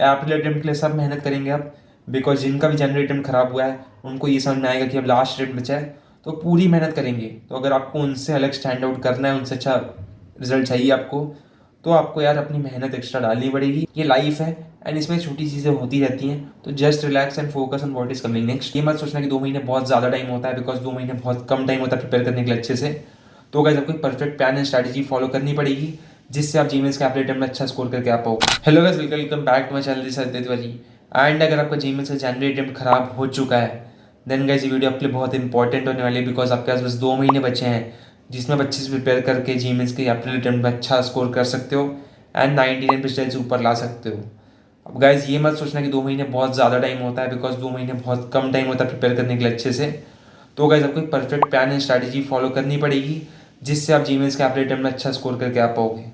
April attempt के लिए सब मेहनत करेंगे अब, बिकॉज जिनका भी जनवरी अटेम्प्ट खराब हुआ है उनको ये समझ में आएगा कि अब लास्ट अटेम्प्ट बचा है, तो पूरी मेहनत करेंगे। तो अगर आपको उनसे अलग स्टैंड आउट करना है, उनसे अच्छा रिजल्ट चाहिए आपको, तो आपको यार अपनी मेहनत एक्स्ट्रा डालनी पड़ेगी। ये लाइफ है एंड इसमें छोटी चीज़ें होती रहती हैं, तो just relax and focus on what is coming next. ये मत सोचना कि 2 महीने बहुत ज़्यादा टाइम होता है, बिकॉज 2 महीने बहुत कम टाइम होता है प्रिपेयर करने के लिए अच्छे से। तो गाइस आपको perfect plan and strategy follow करनी पड़ेगी, जिससे आप जीमेंस के एप्लाई अटेम्प्ट में अच्छा स्कोर करके आ पाओ। Hello guys, welcome back to my channel this is Tiwari. And अगर आपका जीमेंस का जनवरी अटेम्प्ट खराब हो चुका है, देन गाइस ये वीडियो आपके लिए बहुत इंपॉर्टेंट होने वाली है, बिकॉज आपके पास बस 2 महीने बचे हैं जिसमें अच्छे से प्रिपेयर करके जीमेंस के अप्रैल अटेम्प्ट में अच्छा स्कोर कर सकते हो एंड 99% से ऊपर ला सकते हो। अब गाइज ये मत सोचना कि 2 महीने बहुत ज़्यादा टाइम होता है, बिकॉज 2 महीने बहुत कम टाइम होता है प्रिपेयर करने के लिए अच्छे से। तो गाइज आपको एक perfect plan and strategy follow करनी पड़ेगी, जिससे आप जीमेंस के एप्लाई अटेम्प्ट में अच्छा स्कोर करके आ पाओगे।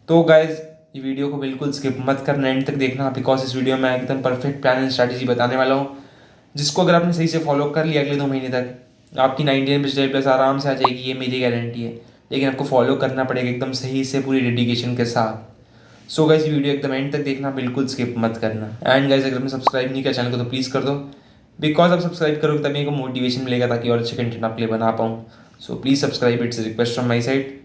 तो गाइज ये वीडियो को बिल्कुल स्किप मत करना, एंड तक देखना, बिकॉज इस वीडियो में एकदम परफेक्ट प्लान एंड स्ट्रैटेजी बताने वाला हूँ, जिसको अगर आपने सही से फॉलो कर लिया अगले 2 महीने तक, आपकी 99 प्लस आराम से आ जाएगी, ये मेरी गारंटी है। लेकिन आपको फॉलो करना पड़ेगा एकदम सही से, पूरी डेडिकेशन के साथ। सो गाइस वीडियो एकदम एंड तक देखना, बिल्कुल स्किप मत करना। एंड गाइस अगर आपने सब्सक्राइब नहीं किया चैनल को तो प्लीज़ कर दो, बिकॉज आप सब्सक्राइब करोगे तभी को मोटिवेशन मिलेगा ताकि और अच्छे कंटेंट आपके लिए बना पाऊँ। So please subscribe, it's request from my side.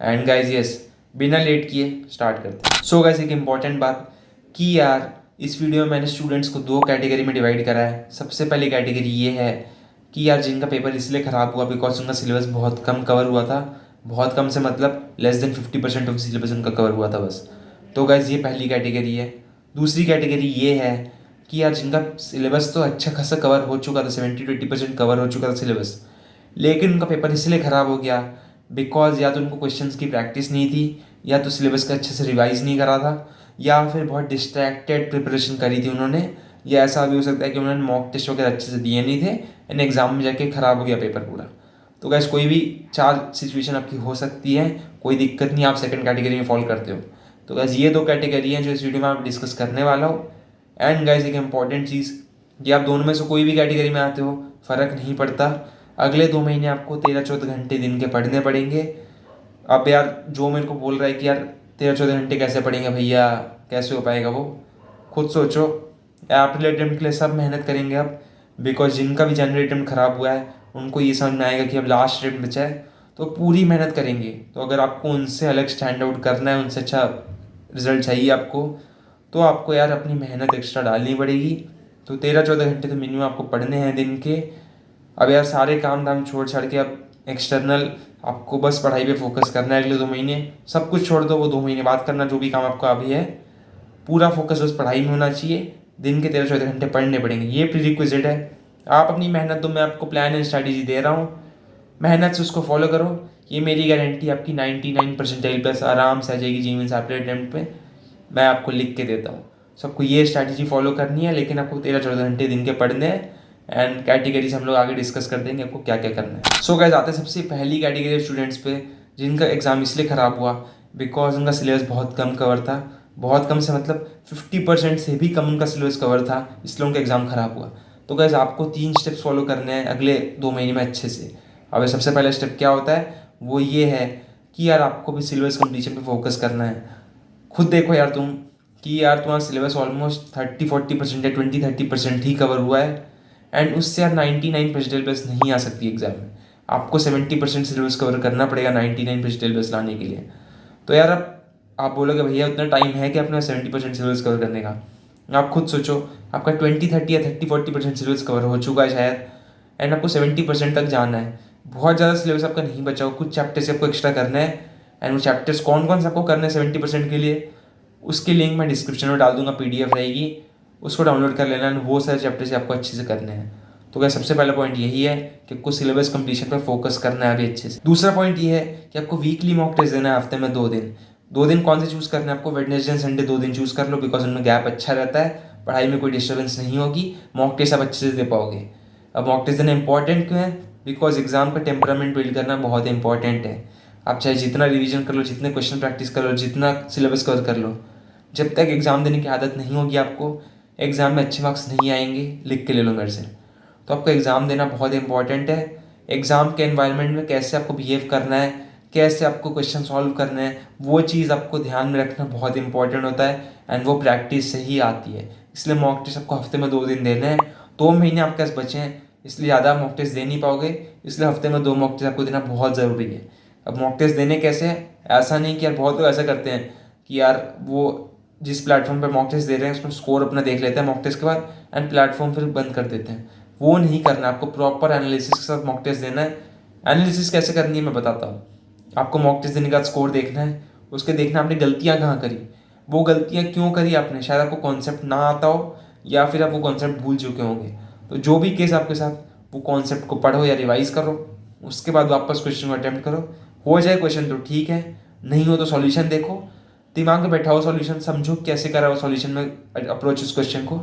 And guys yes, बिना लेट किए स्टार्ट करते हैं। सो गाइस एक इंपॉर्टेंट बात कि यार इस वीडियो में मैंने स्टूडेंट्स को 2 कैटेगरी में डिवाइड करा है। सबसे पहली कैटेगरी ये है कि यार जिनका पेपर इसलिए ख़राब हुआ बिकॉज उनका सिलेबस बहुत कम कवर हुआ था। बहुत कम से मतलब लेस देन 50% ऑफ सिलेबस उनका कवर हुआ था बस। तो गाइज ये पहली कैटेगरी है। दूसरी कैटेगरी ये है कि यार जिनका सिलेबस तो अच्छा खासा कवर हो चुका था, 70-80% कवर हो चुका था सिलेबस, लेकिन उनका पेपर इसलिए ख़राब हो गया बिकॉज या तो उनको क्वेश्चंस की प्रैक्टिस नहीं थी, या तो सिलेबस का अच्छे से रिवाइज नहीं करा था, या फिर बहुत डिस्ट्रैक्टेड प्रिपरेशन करी थी उन्होंने, या ऐसा भी हो सकता है कि उन्होंने मॉक टेस्ट वगैरह अच्छे से दिए नहीं थे एंड एग्जाम में जाके ख़राब हो गया पेपर पूरा। तो गैस कोई भी 4 सिचुएशन आपकी हो सकती है, कोई दिक्कत नहीं, आप सेकंड कैटेगरी में फॉल करते हो। तो गैस ये 2 कैटेगरी हैं जो इस वीडियो में आप डिस्कस करने वाला हो। एंड गैस एक इंपॉर्टेंट चीज़, कि आप दोनों में से कोई भी कैटेगरी में आते हो फ़र्क नहीं पड़ता, अगले 2 महीने आपको 13-14 घंटे दिन के पढ़ने पड़ेंगे। अब यार जो मेरे को बोल रहा है कि यार 13-14 घंटे कैसे पढ़ेंगे भैया, कैसे हो पाएगा वो, खुद सोचो। अप्रैल अटेम्प्ट के लिए सब मेहनत करेंगे अब, बिकॉज जिनका भी जनवरी अटेम्प्ट खराब हुआ है उनको ये समझ में आएगा कि अब लास्ट अटेम्प्ट बचा है, तो पूरी मेहनत करेंगे। तो अगर आपको उनसे अलग स्टैंड आउट करना है, उनसे अच्छा रिजल्ट चाहिए आपको, तो आपको यार अपनी मेहनत एक्स्ट्रा डालनी पड़ेगी। तो 13-14 घंटे तो मिनिमम आपको पढ़ने हैं दिन के। अब यार सारे काम धाम छोड़ छाड़ के अब एक्सटर्नल आपको बस पढ़ाई पे फोकस करना है अगले 2 महीने। सब कुछ छोड़ दो, वो 2 महीने बाद करना जो भी काम आपका अभी है। पूरा फोकस बस पढ़ाई में होना चाहिए, दिन के 13-14 घंटे पढ़ने पड़ेंगे, ये प्रीरिक्विजिट है। आप अपनी मेहनत दो, मैं आपको प्लान एंड स्ट्रैटेजी दे रहा हूँ, मेहनत से उसको फॉलो करो। ये मेरी गारंटी, आपकी 99% प्लस आराम से आ जाएगी जीमेंस एप्लाई अटेम्प्ट पे, मैं आपको लिख के देता हूँ। सबको ये स्ट्रैटेजी फॉलो करनी है, लेकिन आपको 13-14 घंटे दिन के पढ़ने हैं। एंड कैटेगरीज हम लोग आगे डिस्कस कर देंगे आपको क्या क्या करना है। सो गाइस आते हैं सबसे पहली कैटेगरी स्टूडेंट्स पे, जिनका एग्जाम इसलिए ख़राब हुआ बिकॉज उनका सिलेबस बहुत कम कवर था। बहुत कम से मतलब 50% से भी कम उनका सिलेबस कवर था, इसलिए उनका एग्ज़ाम ख़राब हुआ। तो गाइस आपको 3 स्टेप्स फॉलो करने हैं अगले 2 महीने में अच्छे से। अब सबसे पहला स्टेप क्या होता है, वो ये है कि यार आपको भी सिलेबस कंप्लीशन पे फोकस करना है। खुद देखो यार तुम, कि यार तुम्हारा सिलेबस ऑलमोस्ट 30-40% या 20-30% ही कवर हुआ है, एंड उससे यार 99% प्लस नहीं आ सकती एग्जाम में। आपको 70% सिलेबस कवर करना पड़ेगा 99% प्लस लाने के लिए। तो यार अब आप बोलोगे भैया उतना टाइम है कि अपना 70% सिलेबस कवर करने का। आप खुद सोचो, आपका 20-30 या 30-40% सिलेबस कवर हो चुका है शायद, एंड आपको 70% तक जाना है। बहुत ज़्यादा सिलेबस आपका नहीं बचा हो, कुछ चैप्टर्स आपको एक्स्ट्रा करना है। एंड वो चैप्टर्स कौन कौन से आपको करने हैं 70% के लिए, उसकी लिंक मैं डिस्क्रिप्शन में डाल दूंगा, PDF रहेगी, उसको डाउनलोड कर लेना। वो सारे चैप्टर्स आपको अच्छे से करने हैं। तो क्या सबसे पहला पॉइंट यही है कि आपको सिलेबस कंप्लीशन पर फोकस करना है अभी अच्छे से। दूसरा पॉइंट ये है कि आपको वीकली मॉक टेस्ट देना है, हफ्ते में 2 दिन। 2 दिन कौन से चूज़ करना है आपको, वेडनेसडे एंड संडे 2 दिन चूज़ कर लो, बिकॉज उनमें गैप अच्छा रहता है, पढ़ाई में कोई डिस्टर्बेंस नहीं होगी, मॉक टेस्ट आप अच्छे से दे पाओगे। अब मॉक टेस्ट देना इंपॉर्टेंट क्यों है, बिकॉज एग्जाम का टेम्परामेंट बिल्ड करना बहुत इंपॉर्टेंट है। आप चाहे जितना रिवीजन कर लो, जितने क्वेश्चन प्रैक्टिस कर लो, जितना सिलेबस कवर कर लो, जब तक एग्ज़ाम देने की आदत नहीं होगी आपको, एग्ज़ाम में अच्छे मार्क्स नहीं आएंगे। लिख के ले लो मेरे से। तो आपको एग्ज़ाम देना बहुत इंपॉर्टेंट है। एग्ज़ाम के एनवायरनमेंट में कैसे आपको बिहेव करना है, कैसे आपको क्वेश्चन सॉल्व करने हैं, वो चीज़ आपको ध्यान में रखना बहुत इंपॉर्टेंट होता है एंड वो प्रैक्टिस से ही आती है। इसलिए मॉक टेस्ट आपको हफ्ते में 2 दिन देने हैं। 2 महीने आपके पास बचे हैं, इसलिए ज़्यादा मॉक टेस्ट दे नहीं पाओगे, इसलिए हफ्ते में 2 मॉक टेस्ट आपको देना बहुत ज़रूरी है। अब मॉक टेस्ट देने कैसे हैं, ऐसा नहीं कि यार बहुत लोग ऐसा करते हैं कि यार वो जिस प्लेटफॉर्म पर मॉक टेस्ट दे रहे हैं उसमें स्कोर अपना देख लेते हैं मॉक टेस्ट के बाद एंड प्लेटफॉर्म फिर बंद कर देते हैं। वो नहीं करना, आपको प्रॉपर एनालिसिस के साथ मॉक टेस्ट देना है। एनालिसिस कैसे करनी है मैं बताता हूँ। आपको मॉक टेस्ट देने का स्कोर देखना है, उसके देखना आपने गलतियाँ कहाँ करी, वो गलतियाँ क्यों करी आपने, शायद आपको कॉन्सेप्ट ना आता हो या फिर आप वो कॉन्सेप्ट भूल चुके होंगे। तो जो भी केस आपके साथ, वो कॉन्सेप्ट को पढ़ो या रिवाइज करो, उसके बाद वापस क्वेश्चन को अटेम्प्ट करो। हो जाए क्वेश्चन तो ठीक है, नहीं हो तो सॉल्यूशन देखो, दिमाग में बैठाओ, सॉल्यूशन समझो कैसे करा हो सॉल्यूशन में अप्रोच उस क्वेश्चन को,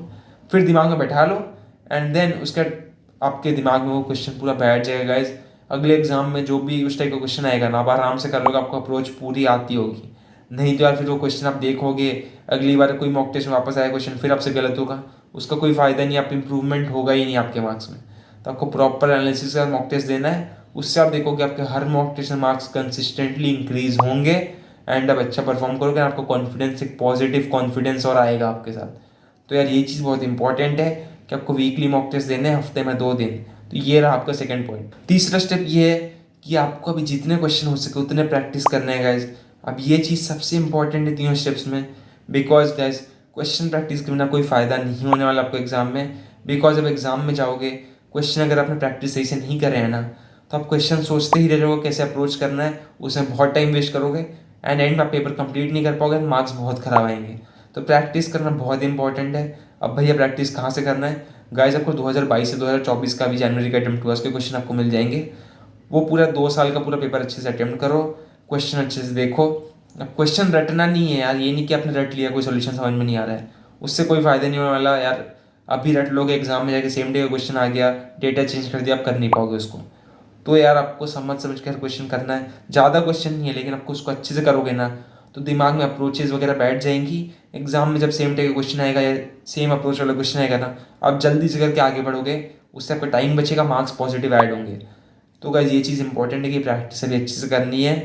फिर दिमाग में बैठा लो एंड देन उसके आपके दिमाग में वो क्वेश्चन पूरा बैठ जाएगा गाइज। अगले एग्जाम में जो भी उस टाइप का क्वेश्चन आएगा ना, आप आराम से कर लोगे, आपको अप्रोच पूरी आती होगी। नहीं तो यार फिर वो क्वेश्चन आप देखोगे, अगली बार कोई मॉक टेस्ट में वापस आया क्वेश्चन फिर आपसे गलत होगा, उसका कोई फ़ायदा नहीं, आप इंप्रूवमेंट होगा ही नहीं आपके मार्क्स में। तो आपको प्रॉपर एनालिसिस का मॉक टेस्ट देना है, उससे आप देखोगे आपके हर मॉक टेस्ट में मार्क्स कंसिस्टेंटली इंक्रीज होंगे एंड आप अच्छा परफॉर्म करोगे, आपको कॉन्फिडेंस, एक पॉजिटिव कॉन्फिडेंस और आएगा आपके साथ। तो यार ये चीज़ बहुत इंपॉर्टेंट है कि आपको वीकली मॉक टेस्ट देने हैं, हफ्ते में 2 दिन। तो ये रहा आपका सेकंड पॉइंट। तीसरा स्टेप ये है कि आपको अभी जितने क्वेश्चन हो सके उतने प्रैक्टिस करने हैं गाइज। अब ये चीज़ सबसे इंपॉर्टेंट है तीनों स्टेप्स में, बिकॉज गाइज क्वेश्चन प्रैक्टिस के बिना कोई फ़ायदा नहीं होने वाला आपको एग्जाम में। बिकॉज अब एग्जाम में जाओगे, क्वेश्चन अगर आपने प्रैक्टिस सही से नहीं करे हैं ना, तो आप क्वेश्चन सोचते ही रह जाओगे कैसे अप्रोच करना है, उसमें बहुत टाइम वेस्ट करोगे एंड एंड में आप पेपर कंप्लीट नहीं कर पाओगे, मार्क्स बहुत खराब आएंगे। तो प्रैक्टिस करना बहुत इंपॉर्टेंट है। अब भैया प्रैक्टिस कहाँ से करना है गाइज, आपको 2022 से 2024 का भी जनवरी का अटेम्प्ट हुआ, उसके क्वेश्चन आपको मिल जाएंगे। वो पूरा 2 साल का पूरा पेपर अच्छे से अटेम्प्ट करो, क्वेश्चन अच्छे से देखो। अब क्वेश्चन रटना नहीं है यार, ये नहीं कि आपने रट लिया कोई सोल्यूशन समझ में नहीं आ रहा है, उससे कोई फ़ायदा नहीं होने वाला यार। अभी रट लोगे, एग्जाम में जाके सेम डे का क्वेश्चन आ गया, डेटा चेंज कर दिया, आप कर नहीं पाओगे उसको। तो यार आपको समझ समझ कर क्वेश्चन करना है, ज़्यादा क्वेश्चन नहीं है लेकिन आपको उसको अच्छे से करोगे ना तो दिमाग में अप्रोचेज वगैरह बैठ जाएंगी। एग्जाम में जब सेम टाइप का क्वेश्चन आएगा या सेम अप्रोच वाला क्वेश्चन आएगा ना, आप जल्दी से करके आगे बढ़ोगे, उससे आपका टाइम बचेगा, मार्क्स पॉजिटिव ऐड होंगे। तो गाइज ये चीज़ इंपॉर्टेंट है कि प्रैक्टिस अभी अच्छे से करनी है,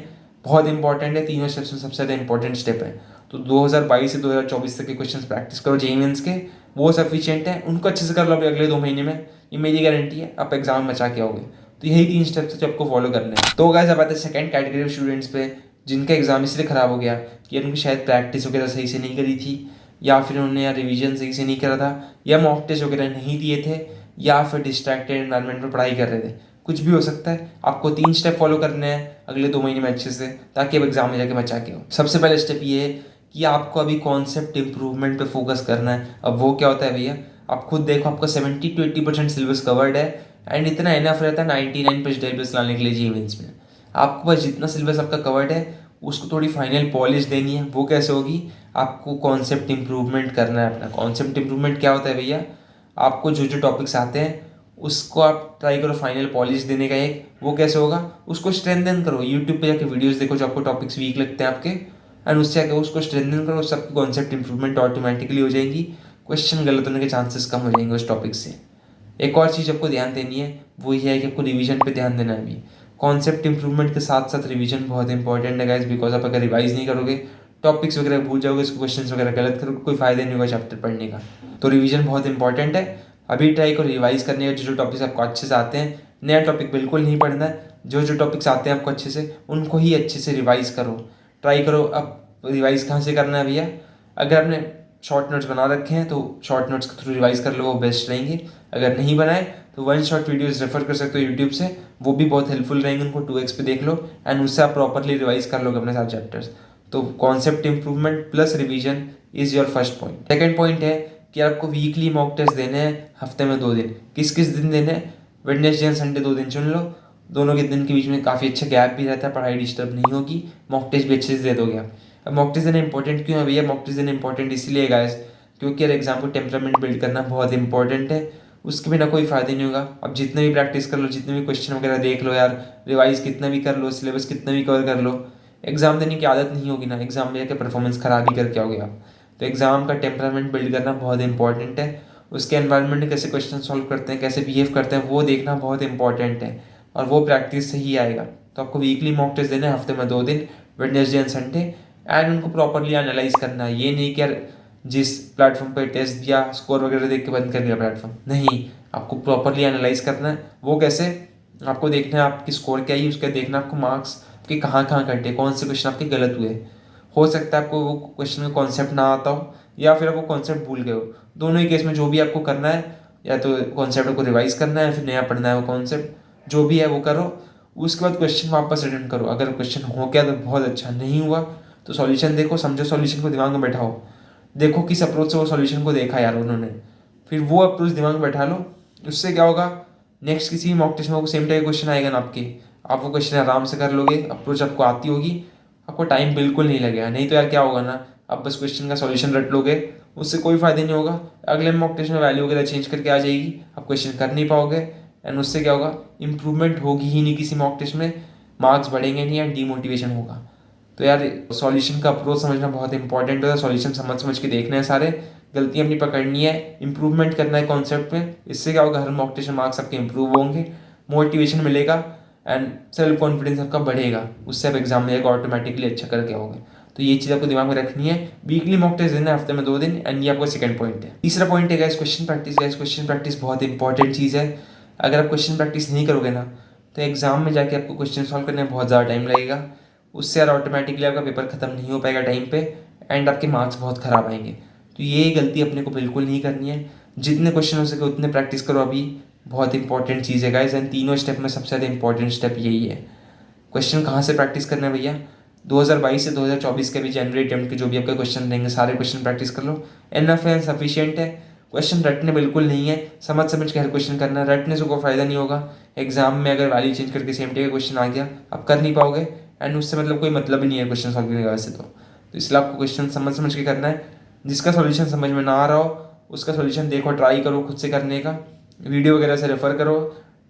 बहुत इंपॉर्टेंट है। तीनों स्टेप्स में सबसे ज़्यादा इंपॉर्टेंट स्टेप है। तो 2022 से 2024 तक के क्वेश्चन प्रैक्टिस करो जेईई मेंस के, वो सफिशिएंट है, उनको अच्छे से कर लो अभी अगले 2 महीने में, ये मेरी गारंटी है, आप एग्जाम में बचा के आओगे। तो यही 3 स्टेप्स है जो आपको फॉलो करने हैं। तो गाइस अब आते हैं सेकंड कैटेगरी ऑफ स्टूडेंट्स पे, जिनका एग्जाम इसलिए ख़राब हो गया कि उनकी शायद प्रैक्टिस वगैरह सही से नहीं करी थी, या फिर उन्होंने यार रिवीजन सही से नहीं करा था, या मॉक टेस्ट वगैरह नहीं दिए थे, या फिर डिस्ट्रैक्टेड एनवायरनमेंट में पढ़ाई कर रहे थे, कुछ भी हो सकता है। आपको 3 स्टेप फॉलो करने हैं अगले 2 महीने में अच्छे से, ताकि अब एग्जाम में जाके बचा के हो। सबसे पहले स्टेप ये है कि आपको अभी कॉन्सेप्ट इंप्रूवमेंट पे फोकस करना है। अब वो क्या होता है भैया, आप खुद देखो, आपका 70 to 80% सिलेबस कवर्ड है एंड इतना इनफ रहता है 99% लाने के लिए जेईई मेंस में। आपके पास जितना सिलेबस आपका कवर्ड है उसको थोड़ी फाइनल पॉलिश देनी है। वो कैसे होगी, आपको कॉन्सेप्ट इंप्रूवमेंट करना है अपना। कॉन्सेप्ट इंप्रूवमेंट क्या होता है भैया, आपको जो जो टॉपिक्स आते हैं उसको आप ट्राई करो फाइनल पॉलिश देने का एक। वो कैसे होगा, उसको स्ट्रेंथन करो, यूट्यूब पे जाके वीडियोस देखो जो आपको टॉपिक्स वीक लगते हैं आपके, एंड उससे आके उसको स्ट्रेंथन करो, उससे आपकी कॉन्सेप्ट इंप्रूवमेंट ऑटोमेटिकली हो जाएंगी, क्वेश्चन गलत होने के चांसेस कम हो जाएंगे उस टॉपिक से। एक और चीज़ आपको ध्यान देनी है, वो ये है कि आपको रिवीजन पे ध्यान देना है अभी। कॉन्सेप्ट इंप्रूवमेंट के साथ साथ रिवीजन बहुत इंपॉर्टेंट है गाइस, बिकॉज आप अगर रिवाइज नहीं करोगे, टॉपिक्स वगैरह भूल जाओगे, क्वेश्चन वगैरह गलत करोगे, कोई फायदा नहीं होगा चैप्टर पढ़ने का। तो रिवीजन बहुत इंपॉर्टेंट है। अभी ट्राई करो रिवाइज करने का, जो जो टॉपिक्स आपको अच्छे से आते हैं। नया टॉपिक बिल्कुल नहीं पढ़ना है, जो जो टॉपिक्स आते हैं आपको अच्छे से उनको ही अच्छे से रिवाइज करो, ट्राई करो। अब रिवाइज कहाँ से करना है भैया, अगर आपने शॉर्ट नोट्स बना रखे हैं तो शॉर्ट नोट्स के थ्रू रिवाइज कर लो, वो बेस्ट रहेंगे। अगर नहीं बनाए तो 1 शॉट वीडियोस रेफर कर सकते हो यूट्यूब से, वो भी बहुत हेल्पफुल रहेंगे, उनको 2x पे देख लो एंड उससे आप प्रॉपरली रिवाइज कर लोगे अपने सारे चैप्टर्स। तो concept improvement plus revision is your first point. Second point है कि आपको वीकली मॉक टेस्ट देने हैं हफ्ते में 2 दिन। किस किस दिन देने हैं, वेडनेसडे एंड संडे 2 दिन चुन लो, दोनों के दिन के बीच में काफ़ी अच्छा गैप भी रहता है, पढ़ाई डिस्टर्ब नहीं होगी, मॉक टेस्ट भी अच्छे से दे दोगे आप। अब मॉक टेस्ट देना इंपॉर्टेंट क्यों है भैया, मॉक टेस्ट देना इंपॉर्टेंट इसलिए गाइस क्योंकि यार एग्जाम को टेम्परामेंट बिल्ड करना बहुत इंपॉर्टेंट है, उसके बिना कोई फायदा नहीं होगा। अब जितने भी प्रैक्टिस कर लो, जितने भी क्वेश्चन वगैरह देख लो यार, रिवाइज कितना भी कर लो, सिलेबस कितना भी कवर कर लो, एग्जाम देने की आदत नहीं होगी ना, एग्जाम में जाकर परफॉर्मेंस खराब ही करके आओगे आप। तो एग्जाम का टेम्परामेंट बिल्ड करना बहुत इंपॉर्टेंट है, उसके एनवायरनमेंट में कैसे क्वेश्चन सॉल्व करते हैं, कैसे बिहेव करते हैं, वो देखना बहुत इंपॉर्टेंट है और वो प्रैक्टिस से ही आएगा। तो आपको वीकली मॉक टेस्ट देने हैं, हफ्ते में 2 दिन, वेडनेसडे एंड संडे, एंड उनको प्रॉपरली एनालाइज करना है। ये नहीं कि यार जिस प्लेटफॉर्म पे टेस्ट दिया स्कोर वगैरह देख के बंद कर दिया प्लेटफॉर्म, नहीं, आपको प्रॉपरली एनालाइज करना है। वो कैसे, आपको देखना है आपकी स्कोर क्या है, उसका देखना आपको मार्क्स कि कहाँ कहाँ कटे, कौन से क्वेश्चन आपके गलत हुए। हो सकता है आपको वो क्वेश्चन का कॉन्सेप्ट ना आता हो या फिर आपको कॉन्सेप्ट भूल गए हो। दोनों ही केस में जो भी आपको करना है, या तो कॉन्सेप्ट को रिवाइज करना है, फिर नया पढ़ना है वो कॉन्सेप्ट, जो भी है वो करो। उसके बाद क्वेश्चन वापस अटेम्प्ट करो। अगर क्वेश्चन हो गया तो बहुत अच्छा, नहीं हुआ तो सॉल्यूशन देखो, समझो सॉल्यूशन को दिमाग में बैठाओ, देखो किस अप्रोच से वो सॉल्यूशन को देखा यार उन्होंने, फिर वो अप्रोच दिमाग में बैठा लो। उससे क्या होगा, नेक्स्ट किसी मॉक टेस्ट में आपको सेम टाइप क्वेश्चन आएगा ना आपके, आप वो क्वेश्चन आराम से कर लोगे, अप्रोच आपको आती होगी, आपको टाइम बिल्कुल नहीं लगेगा। नहीं तो यार क्या होगा ना, आप बस क्वेश्चन का सॉल्यूशन रट लोगे, उससे कोई फायदा नहीं होगा। अगले मॉक टेस्ट में वैल्यू वगैरह चेंज करके आ जाएगी, आप क्वेश्चन कर नहीं पाओगे, एंड उससे क्या होगा, इंप्रूवमेंट होगी ही नहीं किसी मॉक टेस्ट में, मार्क्स बढ़ेंगे नहीं एंड डीमोटिवेशन होगा। तो यार सॉल्यूशन का अप्रोच समझना बहुत इंपॉर्टेंट है। सॉल्यूशन समझ समझ के देखने हैं सारे, गलतियाँ अपनी पकड़नी है, इंप्रूवमेंट करना है कॉन्सेप्ट में। इससे क्या होगा, हर मॉक टेस्ट में मार्क्स आपके इंप्रूव होंगे, मोटिवेशन मिलेगा एंड सेल्फ कॉन्फिडेंस आपका बढ़ेगा। उससे आप एग्जाम में ऑटोमेटिकली अच्छा करके आओगे। तो ये चीज़ आपको दिमाग में रखनी है। वीकली मॉक टेस्ट देना है हफ्ते में 2 दिन, एंड ये आपका सेकंड पॉइंट है। तीसरा पॉइंट है guys question practice. Guys question practice बहुत इंपॉर्टेंट चीज़ है। अगर आप क्वेश्चन प्रैक्टिस नहीं करोगे ना, तो एग्जाम में जाके आपको क्वेश्चन सॉल्व करने में बहुत ज़्यादा टाइम लगेगा। उससे यार ऑटोमेटिकली आपका पेपर खत्म नहीं हो पाएगा टाइम पे, एंड आपके मार्क्स बहुत ख़राब आएंगे। तो ये गलती अपने को बिल्कुल नहीं करनी है। जितने क्वेश्चन हो सके उतने प्रैक्टिस करो अभी, बहुत इंपॉर्टेंट चीज़ है गाइस। एंड तीनों स्टेप में सबसे ज़्यादा इंपॉर्टेंट स्टेप यही है। क्वेश्चन कहाँ से प्रैक्टिस करना है भैया, 2022 से 2024 के भी जनवरी अटेम्प्ट के जो भी आपके क्वेश्चन रहेंगे सारे क्वेश्चन प्रैक्टिस कर लो। एनफ है, सफिशिएंट है। क्वेश्चन रटने बिल्कुल नहीं है, समझ समझ के हर क्वेश्चन करना है। रटने से कोई फायदा नहीं होगा। एग्जाम में अगर वैल्यू चेंज करके सेम डे का क्वेश्चन आ गया, आप कर नहीं पाओगे, एंड उससे मतलब कोई मतलब ही नहीं है क्वेश्चन सॉल्व करने का वैसे तो इसलिए आपको क्वेश्चन समझ समझ के करना है। जिसका सॉल्यूशन समझ में ना आ रहा हो उसका सॉल्यूशन देखो, ट्राई करो खुद से करने का, वीडियो वगैरह से रेफर करो,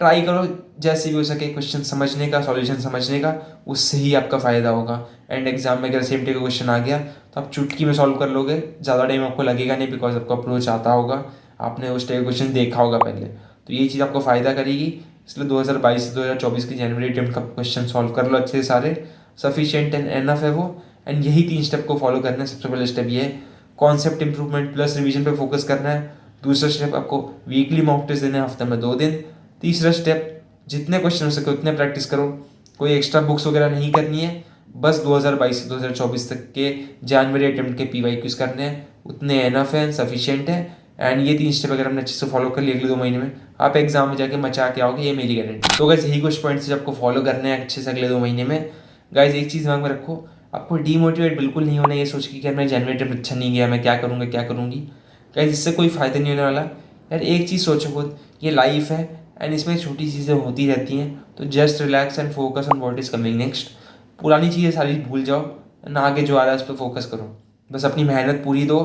ट्राई करो जैसे भी हो सके क्वेश्चन समझने का, सॉल्यूशन समझने का, उससे ही आपका फ़ायदा होगा। एंड एग्जाम में अगर सेम डे का क्वेश्चन आ गया तो आप चुटकी में सॉल्व कर लोगे, ज़्यादा टाइम आपको लगेगा नहीं, बिकॉज आपको अप्रोच आता होगा, आपने उस टाइप क्वेश्चन देखा होगा पहले। तो ये चीज़ आपको फ़ायदा करेगी। इसलिए 2022 से 2024 की जनवरी अटेम्प्ट का क्वेश्चन सॉल्व कर लो अच्छे से सारे, सफिशिएंट एंड एनफ है वो। एंड यही 3 स्टेप को फॉलो करना है। सबसे पहले स्टेप ये है, कॉन्सेप्ट इंप्रूवमेंट प्लस रिवीजन पे फोकस करना है। दूसरा स्टेप, आपको वीकली मॉक टेस्ट देने हैं हफ्ते में 2 दिन। तीसरा स्टेप, जितने क्वेश्चन हो सके उतने प्रैक्टिस करो, कोई एक्स्ट्रा बुक्स वगैरह नहीं करनी है, बस 2022 से 2024 तक के जनवरी अटेम्प्ट के PYQs करने हैं, उतने एनफ है, सफिशिएंट है। एंड ये 3 स्टेप अगर हमने अच्छे से फॉलो कर लिए अगले 2 महीने में, आप एग्जाम में जाके मचा के आओगे, ये मेरी गारंटी। तो गाइस यही कुछ पॉइंट्स आपको फॉलो करने हैं अच्छे से अगले 2 महीने में। गाइस एक चीज़ दिमाग में रखो, आपको डीमोटिवेट बिल्कुल नहीं होना ये सोच के कि यार मेरा जनवरी अटेम्प्ट अच्छा नहीं गया, मैं क्या करूँगा क्या करूँगी। गाइस इससे कोई फ़ायदा नहीं होने वाला। यार एक चीज़ सोचो खुद, ये लाइफ है एंड इसमें छोटी चीज़ें होती रहती हैं, तो just relax and focus on what is coming next. पुरानी चीज़ें सारी भूल जाओ, ना आगे जो आ रहा है उस पर फोकस करो, बस अपनी मेहनत पूरी दो,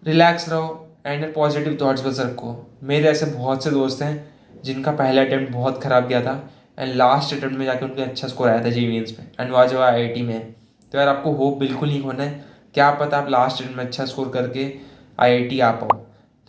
रिलैक्स रहो एंड पॉजिटिव थॉट्स बस रखो। मेरे ऐसे बहुत से दोस्त हैं जिनका पहला अटेम्प्ट बहुत ख़राब गया था, एंड लास्ट अटेम्प्ट में जाके उनका अच्छा स्कोर आया था JEE मेंस में, एंड वो आज वो IIT में है। तो यार आपको होप बिल्कुल नहीं खोना है, क्या पता आप लास्ट अटेम्प्ट में अच्छा स्कोर करके IIT आ पाओ।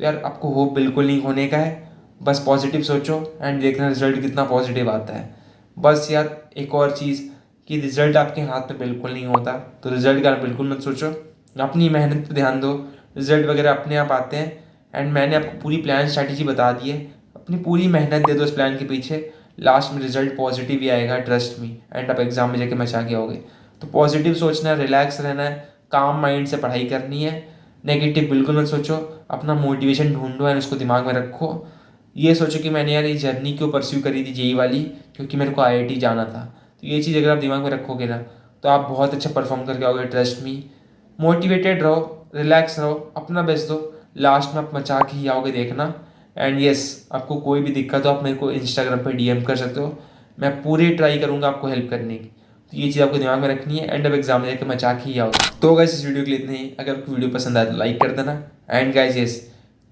तो यार आपको होप बिल्कुल नहीं खोने का है, बस पॉजिटिव सोचो एंड देखना रिजल्ट कितना पॉजिटिव आता है। बस यार एक और चीज़ कि रिजल्ट आपके हाथ में बिल्कुल नहीं होता, तो रिजल्ट का बिल्कुल मत सोचो, अपनी मेहनत पे ध्यान दो, रिजल्ट वगैरह अपने आप आते हैं। एंड मैंने आपको पूरी प्लान स्ट्रैटेजी बता दी है, अपनी पूरी मेहनत दे दो इस प्लान के पीछे, लास्ट में रिजल्ट पॉजिटिव ही आएगा, ट्रस्ट मी। एंड आप एग्जाम में जाके मचा के आओगे। तो पॉजिटिव सोचना है, रिलैक्स रहना है, काम माइंड से पढ़ाई करनी है, नेगेटिव बिल्कुल मत सोचो, अपना मोटिवेशन ढूंढो एंड उसको दिमाग में रखो। ये सोचो कि मैंने यार ये जर्नी क्यों परस्यू करी थी JEE वाली, क्योंकि मेरे को IIT जाना था। तो ये चीज़ अगर आप दिमाग में रखोगे ना, तो आप बहुत अच्छा परफॉर्म करके आओगे, ट्रस्ट मी। मोटिवेटेड रहो, रिलैक्स रहो, अपना बेस्ट दो, लास्ट में आप मचा के ही आओगे, देखना। एंड यस, आपको कोई भी दिक्कत हो आप मेरे को इंस्टाग्राम पर DM कर सकते हो, मैं पूरी ट्राई करूँगा आपको हेल्प करने की। तो ये चीज़ आपको दिमाग में रखनी है, एंड अब एग्जाम में जाकर मचा के ही आओगे। तो गाइस इस वीडियो के लिए इतना ही। अगर आपको वीडियो पसंद आए तो लाइक कर देना। And guys yes,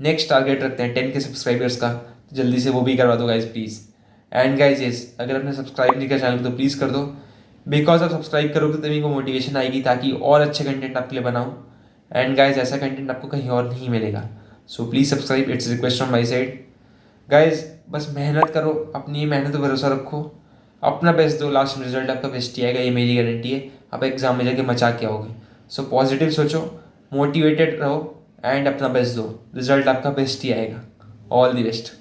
next target रखते हैं 10K सब्सक्राइबर्स का, तो जल्दी से वो भी करवा दो guys please. And guys yes, अगर आपने सब्सक्राइब नहीं किया चैनल को तो प्लीज़ कर दो, बिकॉज आप सब्सक्राइब करोगे तभी को मोटिवेशन आएगी ताकि और अच्छे कंटेंट आपके लिए बनाऊँ। एंड गाइस ऐसा कंटेंट आपको कहीं और नहीं मिलेगा, so please subscribe, it's request from my side. Guys बस मेहनत करो, अपनी मेहनत पर भरोसा रखो, अपना बेस्ट दो, लास्ट में रिजल्ट आपका बेस्ट ही आएगा, ये मेरी गारंटी है। आप एग्जाम में जाके मचा के आओगे। सो पॉजिटिव सोचो, मोटिवेटेड रहो एंड अपना बेस्ट दो, रिजल्ट आपका बेस्ट ही आएगा। All the best.